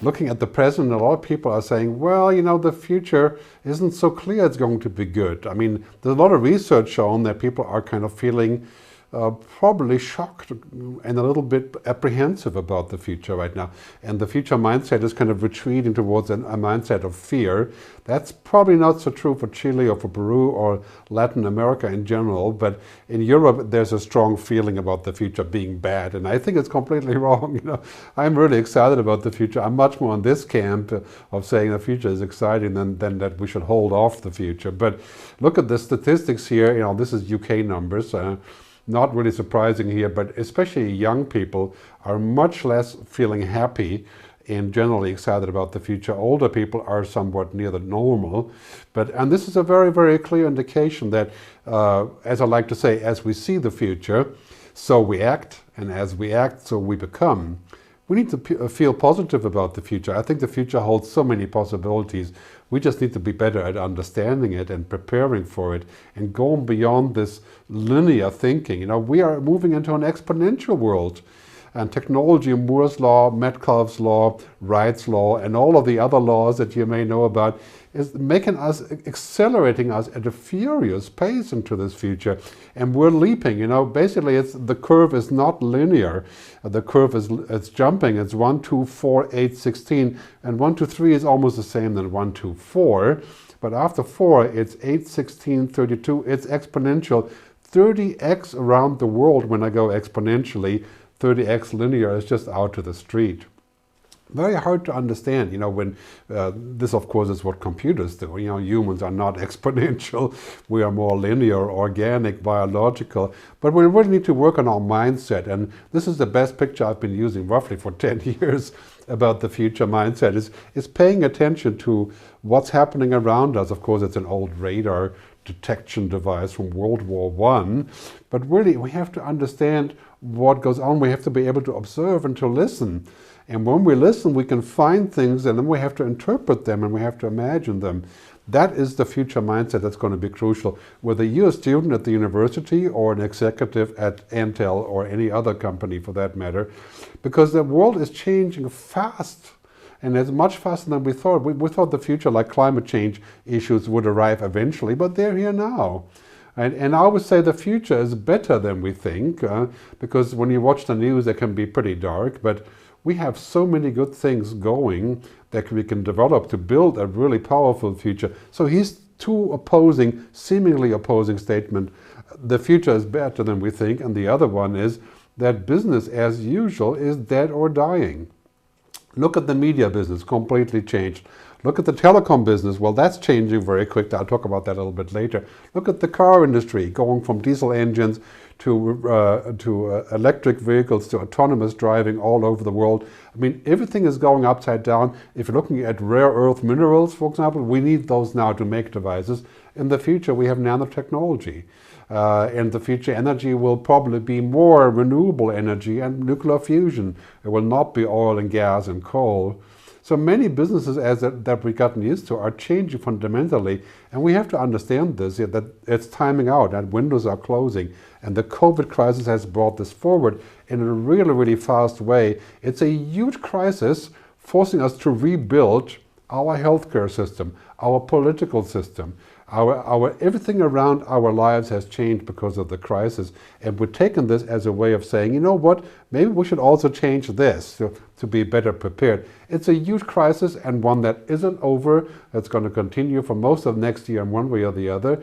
looking at the present, a lot of people are saying, well, the future isn't so clear it's going to be good. I mean, there's a lot of research shown that people are kind of feeling probably shocked and a little bit apprehensive about the future right now. And the future mindset is kind of retreating towards a mindset of fear. That's probably not so true for Chile or for Peru or Latin America in general, but in Europe there's a strong feeling about the future being bad, and I think it's completely wrong. I'm really excited about the future. I'm much more in this camp of saying the future is exciting than that we should hold off the future. But look at the statistics here. This is UK numbers. Not really surprising here, but especially young people are much less feeling happy and generally excited about the future. Older people are somewhat near the normal. And this is a very, very clear indication that, as I like to say, as we see the future, so we act, and as we act, so we become. We need to feel positive about the future. I think the future holds so many possibilities. We just need to be better at understanding it and preparing for it and going beyond this linear thinking. We are moving into an exponential world. And technology, Moore's law, Metcalfe's law, Wright's law, and all of the other laws that you may know about is accelerating us at a furious pace into this future. And we're leaping, basically the curve is not linear. The curve is jumping. It's 1, 2, 4, 8, 16. And 1, 2, 3 is almost the same than 1, 2, 4. But after 4, it's 8, 16, 32. It's exponential. 30x around the world when I go exponentially. 30x linear is just out to the street. Very hard to understand, when this, of course, is what computers do. Humans are not exponential. We are more linear, organic, biological. But we really need to work on our mindset. And this is the best picture I've been using roughly for 10 years about the future mindset, is paying attention to what's happening around us. Of course, it's an old radar detection device from World War I. But really, we have to understand what goes on. We have to be able to observe and to listen. And when we listen, we can find things, and then we have to interpret them, and we have to imagine them. That is the future mindset that's going to be crucial, whether you're a student at the university or an executive at Entel or any other company for that matter, because the world is changing fast. And it's much faster than we thought. We thought the future, like climate change issues, would arrive eventually, but they're here now. And I would say the future is better than we think, because when you watch the news, it can be pretty dark, but we have so many good things going that we can develop to build a really powerful future. So he's two seemingly opposing statements. The future is better than we think, and the other one is that business as usual is dead or dying. Look at the media business, completely changed. Look at the telecom business. Well, that's changing very quickly. I'll talk about that a little bit later. Look at the car industry, going from diesel engines to electric vehicles to autonomous driving all over the world. I mean, everything is going upside down. If you're looking at rare earth minerals, for example, we need those now to make devices. In the future, we have nanotechnology. And the future energy will probably be more renewable energy and nuclear fusion. It will not be oil and gas and coal. So many businesses that we've gotten used to are changing fundamentally, and we have to understand this, that it's timing out, that windows are closing, and the COVID crisis has brought this forward in a really, really fast way. It's a huge crisis forcing us to rebuild our healthcare system, our political system. Our everything around our lives has changed because of the crisis, and we've taken this as a way of saying, you know what, maybe we should also change this to be better prepared. It's a huge crisis, and one that isn't over. It's going to continue for most of next year in one way or the other,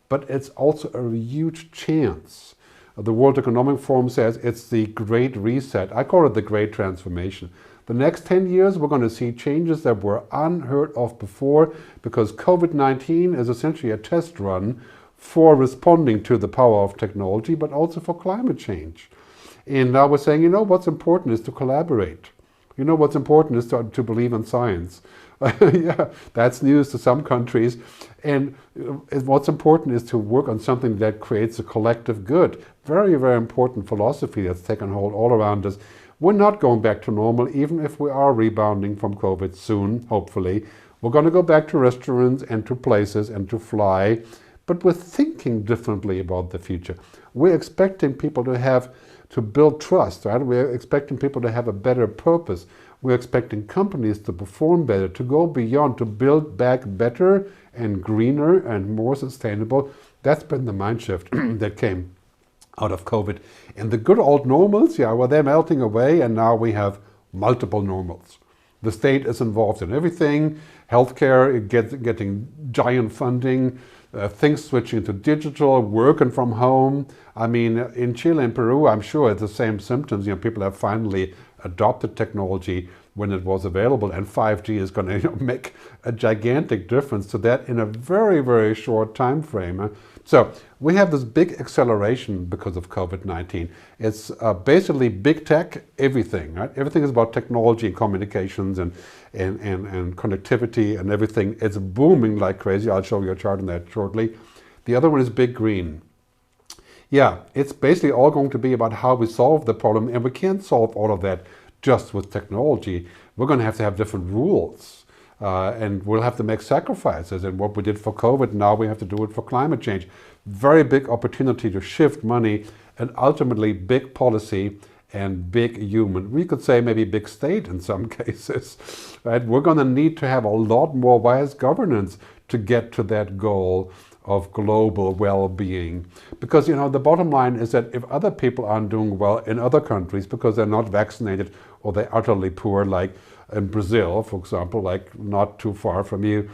but it's also a huge chance. The World Economic Forum says it's the Great Reset. I call it the Great Transformation. The next 10 years, we're going to see changes that were unheard of before, because COVID-19 is essentially a test run for responding to the power of technology, but also for climate change. And I was saying, what's important is to collaborate. What's important is to believe in science. Yeah, that's news to some countries. And what's important is to work on something that creates a collective good. Very, very important philosophy that's taken hold all around us. We're not going back to normal, even if we are rebounding from COVID soon, hopefully. We're going to go back to restaurants and to places and to fly, but we're thinking differently about the future. We're expecting people to build trust, right? We're expecting people to have a better purpose. we're expecting companies to perform better, to go beyond, to build back better and greener and more sustainable. That's been the mind shift that came out of COVID. And the good old normals, yeah, well, they're melting away, and now we have multiple normals. The state is involved in everything. Healthcare getting giant funding, things switching to digital, working from home. I mean, in Chile and Peru, I'm sure it's the same symptoms. You know, people have finally adopted technology when it was available, and 5G is going to make a gigantic difference to that in a very, very short time frame. So we have this big acceleration because of COVID-19. It's basically big tech, everything, right? Everything is about technology and communications and connectivity and everything. It's booming like crazy. I'll show you a chart on that shortly. The other one is big green. Yeah, it's basically all going to be about how we solve the problem, and we can't solve all of that just with technology. We're going to have different rules, and we'll have to make sacrifices. And what we did for COVID, now we have to do it for climate change. Very big opportunity to shift money, and ultimately big policy and big human. We could say maybe big state in some cases. Right? We're going to need to have a lot more wise governance to get to that goal of global well-being. Because, you know, the bottom line is that if other people aren't doing well in other countries because they're not vaccinated or they're utterly poor, like in Brazil, for example, like not too far from you,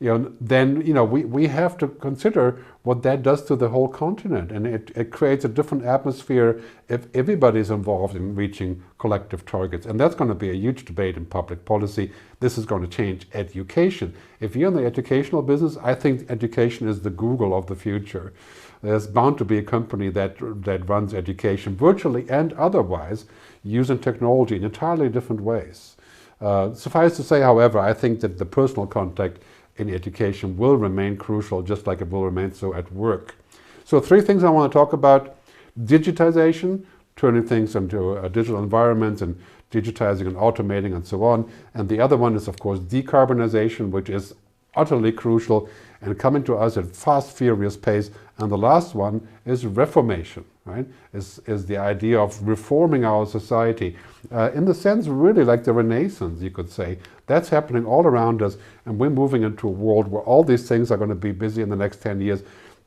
then, we have to consider what that does to the whole continent. And it creates a different atmosphere if everybody's involved in reaching collective targets. And that's going to be a huge debate in public policy. This is going to change education. If you're in the educational business, I think education is the Google of the future. There's bound to be a company that runs education virtually and otherwise using technology in entirely different ways. Suffice to say, however, I think that the personal contact in education will remain crucial, just like it will remain so at work. So 3 things I want to talk about: digitization, turning things into digital environments and digitizing and automating and so on. And the other one is, of course, decarbonization, which is utterly crucial and coming to us at fast, furious pace. And the last one is reformation, right? Is the idea of reforming our society in the sense really like the Renaissance, you could say. That's happening all around us, and we're moving into a world where all these things are going to be busy in the next 10 years.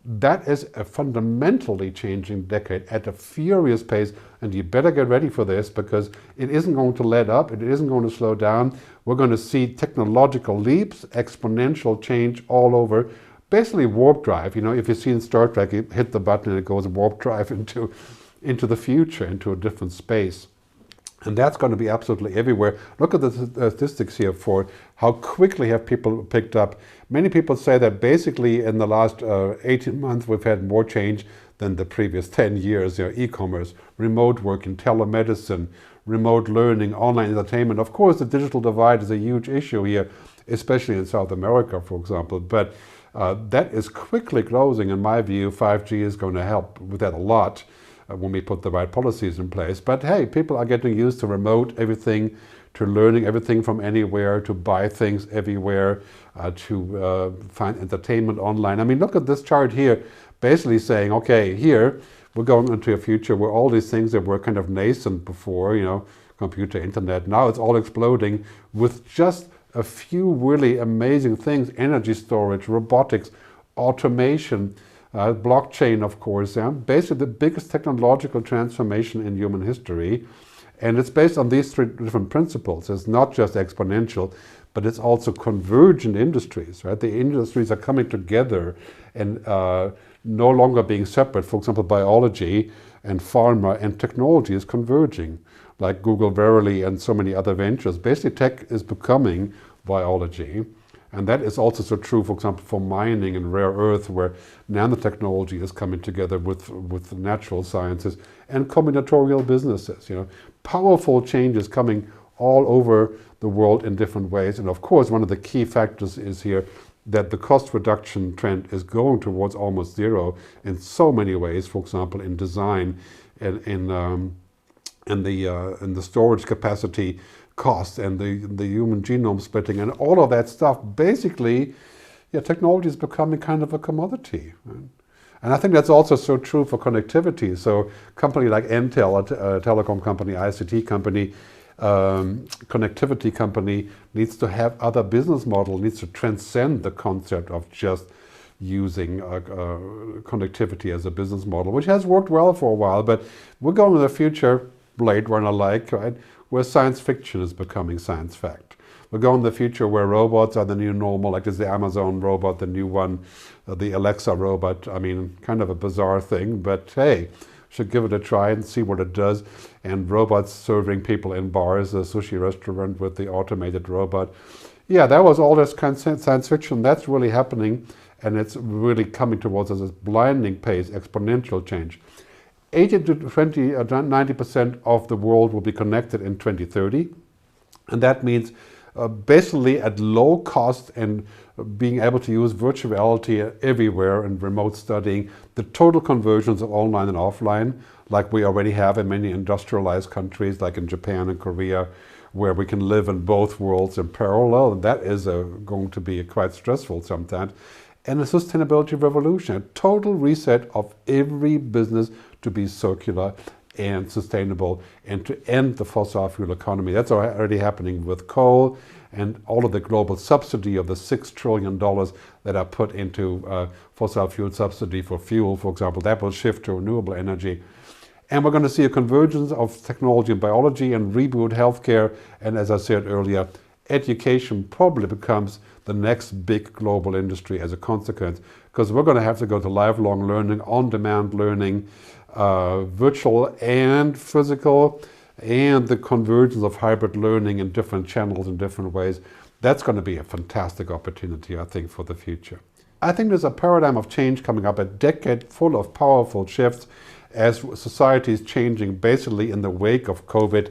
That is a fundamentally changing decade at a furious pace, and you better get ready for this because it isn't going to let up, it isn't going to slow down. We're going to see technological leaps, exponential change all over. Basically warp drive. If you see in Star Trek, you hit the button and it goes warp drive into the future, into a different space. And that's going to be absolutely everywhere. Look at the statistics here for how quickly have people picked up. Many people say that basically in the last 18 months we've had more change than the previous 10 years. E-commerce, remote working, telemedicine, remote learning, online entertainment. Of course, the digital divide is a huge issue here, especially in South America, for example. But that is quickly closing. In my view, 5G is going to help with that a lot when we put the right policies in place. But hey, people are getting used to remote everything, to learning everything from anywhere, to buy things everywhere, to find entertainment online. I mean, look at this chart here, basically saying, okay, here we're going into a future where all these things that were kind of nascent before, computer, internet, now it's all exploding with just a few really amazing things: energy storage, robotics, automation, blockchain, of course. Basically the biggest technological transformation in human history. And it's based on these 3 different principles. It's not just exponential, but it's also convergent industries, right? The industries are coming together and no longer being separate. For example, biology and pharma and technology is converging, like Google, Verily, and so many other ventures. Basically, tech is becoming biology. And that is also so true, for example, for mining and rare earth, where nanotechnology is coming together with natural sciences and combinatorial businesses. Powerful changes coming all over the world in different ways. And of course, one of the key factors is here that the cost reduction trend is going towards almost zero in so many ways. For example, in design, in the storage capacity cost, and the human genome splitting, and all of that stuff. Basically, technology is becoming kind of a commodity. Right? And I think that's also so true for connectivity. So a company like ENTEL, a telecom company, ICT company, connectivity company needs to have other business model, needs to transcend the concept of just using connectivity as a business model, which has worked well for a while, but we're going to the future, Blade Runner-like, right, where science fiction is becoming science fact. We're going to the future where robots are the new normal, like there's the Amazon robot, the new one, the Alexa robot. I mean, kind of a bizarre thing, but hey, should give it a try and see what it does. And robots serving people in bars, a sushi restaurant with the automated robot. Yeah, that was all this kind of science fiction. That's really happening, and it's really coming towards us at blinding pace, exponential change. 80 to 90% of the world will be connected in 2030. And that means basically at low cost and being able to use virtual reality everywhere and remote studying, the total conversions of online and offline, like we already have in many industrialized countries, like in Japan and Korea, where we can live in both worlds in parallel. And that is going to be quite stressful sometimes. And a sustainability revolution, a total reset of every business to be circular and sustainable and to end the fossil fuel economy. That's already happening with coal and all of the global subsidy of the $6 trillion that are put into fossil fuel subsidy for fuel, for example. That will shift to renewable energy. And we're going to see a convergence of technology and biology and reboot healthcare. And as I said earlier, education probably becomes the next big global industry as a consequence, because we're going to have to go to lifelong learning, on-demand learning, virtual and physical, and the convergence of hybrid learning in different channels in different ways. That's going to be a fantastic opportunity, I think, for the future. I think there's a paradigm of change coming up, a decade full of powerful shifts as society is changing basically in the wake of COVID.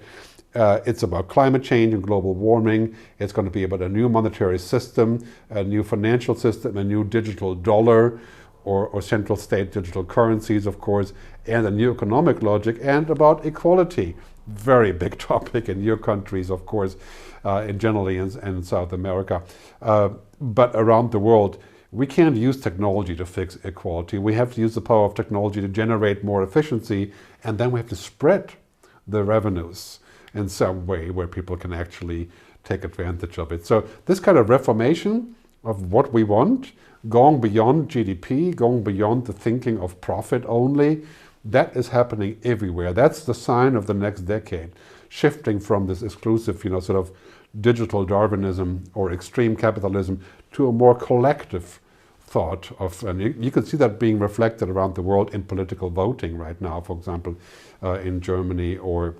It's about climate change and global warming. It's going to be about a new monetary system, a new financial system, a new digital dollar, or central state digital currencies, of course, and a new economic logic, and about equality. Very big topic in your countries, of course, and generally in South America. But around the world, we can't use technology to fix equality. We have to use the power of technology to generate more efficiency, and then we have to spread the revenues in some way where people can actually take advantage of it. So this kind of reformation of what we want, going beyond GDP, going beyond the thinking of profit only, that is happening everywhere. That's the sign of the next decade, shifting from this exclusive, sort of digital Darwinism or extreme capitalism to a more collective thought of, and you can see that being reflected around the world in political voting right now, for example, in Germany or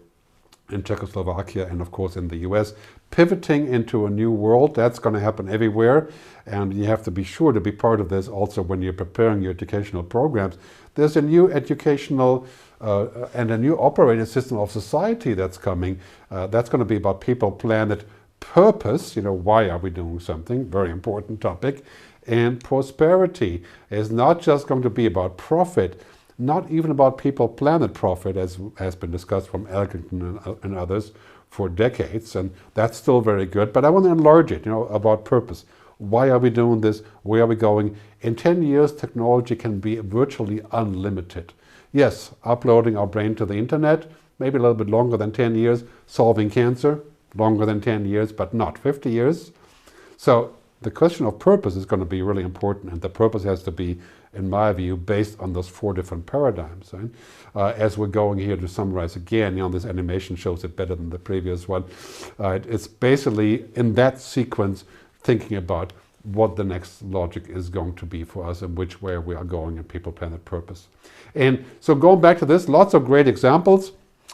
in Czechoslovakia, and of course in the US, pivoting into a new world. That's going to happen everywhere, and you have to be sure to be part of this also when you're preparing your educational programs. There's a new educational and a new operating system of society that's coming. That's going to be about people, planet, purpose, why are we doing something, very important topic, and prosperity is not just going to be about profit, not even about people, planet profit, as has been discussed from Elkington and others for decades, and that's still very good, but I want to enlarge it, about purpose. Why are we doing this? Where are we going? In 10 years, technology can be virtually unlimited. Yes, uploading our brain to the internet, maybe a little bit longer than 10 years, solving cancer, longer than 10 years, but not 50 years. So the question of purpose is going to be really important, and the purpose has to be, in my view, based on those 4 different paradigms. Right? As we're going here to summarize again, this animation shows it better than the previous one. It's basically in that sequence thinking about what the next logic is going to be for us and which way we are going in people, planet, purpose. And so going back to this, lots of great examples.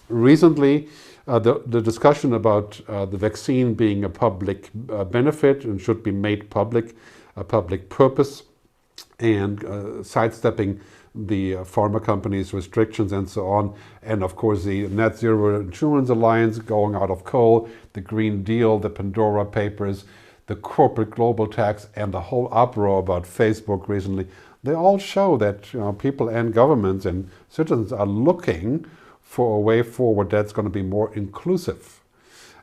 Recently, the discussion about the vaccine being a public benefit and should be made public, a public purpose, and sidestepping the pharma companies' restrictions and so on. And of course, the Net Zero Insurance Alliance going out of coal, the Green Deal, the Pandora Papers, the corporate global tax, and the whole uproar about Facebook recently. They all show that people and governments and citizens are looking for a way forward that's going to be more inclusive.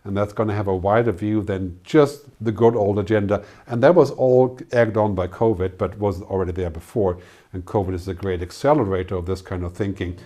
And that's going to have a wider view than just the good old agenda. And that was all egged on by COVID, but was already there before. And COVID is a great accelerator of this kind of thinking.